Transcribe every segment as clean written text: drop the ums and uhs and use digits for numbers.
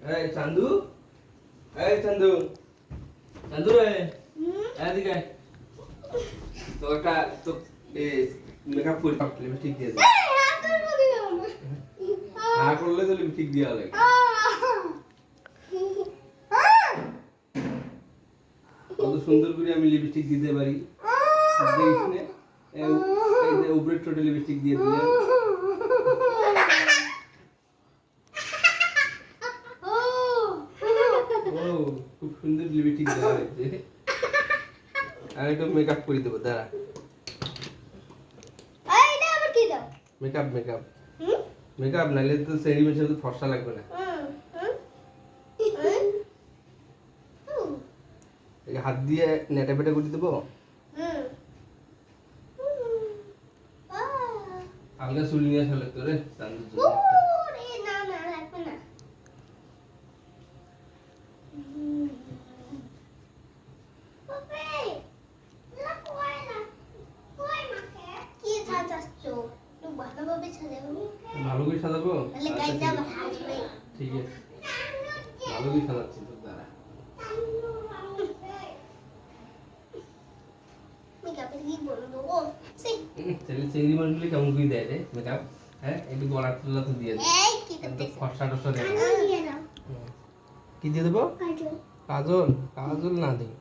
এই চান্দু, এই চান্দু, চান্দু রে, এদিকে আয়। তো একটা তো মেকআপ করি, লিপস্টিক দিয়ে দে। হ্যাঁ করলে তো লিপস্টিক দেওয়া লাগে। কত সুন্দর করে আমি লিপস্টিক দিতে পারি, দেখিস না? এই যে উপরে ছোট লিপস্টিক দিয়ে দিলাম। ও খুব সুন্দর লিপস্টিক দেওয়া হয়েছে। আর একটু মেকআপ করে দেবো, দাঁড়া। মেকআপ মেকআপ মেকআপ নাইলে তো সেরিমেশন তো ফর্সা লাগবে না। হাত দিয়ে নেটা পেটা করে দেবো। আলগা চুল নিয়ে আসা লাগতো রে চান্দুর জন্য। ভালো করে সাজাবো, ঠিক আছে ভালো করে সাজাচ্ছি তোর দ্বারা। চিংড়ি মাছগুলি কেমন করে দেয় রে মেকআপ? হ্যাঁ একটু গলা টলা তো দিয়ে দেয়, ফর্সা টসা দেয়। কি দিয়ে দেবো? কাজল, কাজল না দিই,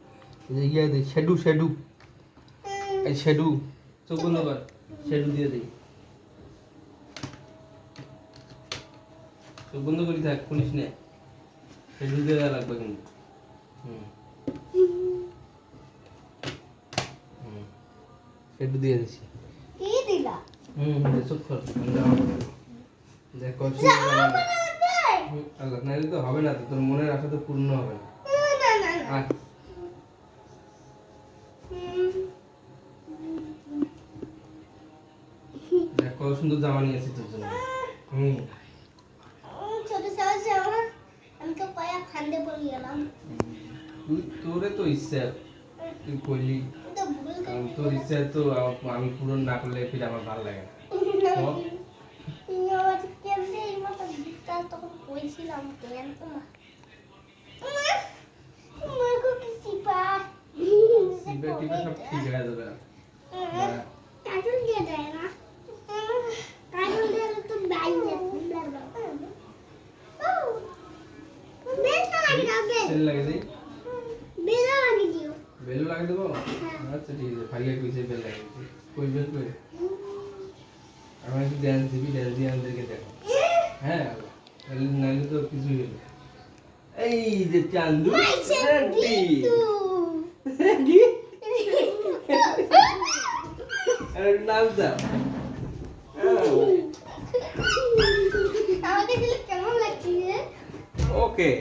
ইয়ে দিই শ্যাডু, শ্যাডু, এই শ্যাডু, চোখ বন্ধ কর, শ্যাডু দিয়ে দিই। চোখ বন্ধ করি থাক, খুলিস না, শ্যাডু দিয়ে দেওয়া লাগবে কিন্তু। শ্যাডু দিয়ে দিছি। চোখ খোল, দেখ কত আল্লাহ, নাইলে তো হবে না, তো তোর মনের আশা তো পূর্ণ হবে না। দেখ কত সুন্দর জামা নিয়েছি তোর জন্য। তোরে তো ইচ্ছা, তুই করলি, তোর ইচ্ছা তো আমি পূরণ না করলে ফির আমার ভালো লাগে না। সব ঠিক হয়ে যাবে। তেল লাগে দেই, বেল লাগে দেবো। আচ্ছা ঠিক আছে, ভাইয়া কইছে বেল লাগে, কই বেল কই? আমার একটু ড্যান্স দিবি, ড্যান্স দিয়ে আমাদেরকে দেখো। হ্যাঁ নাইলে তো কিছুই হলো। এই যে চান্দু নাচ দাও। ওকে।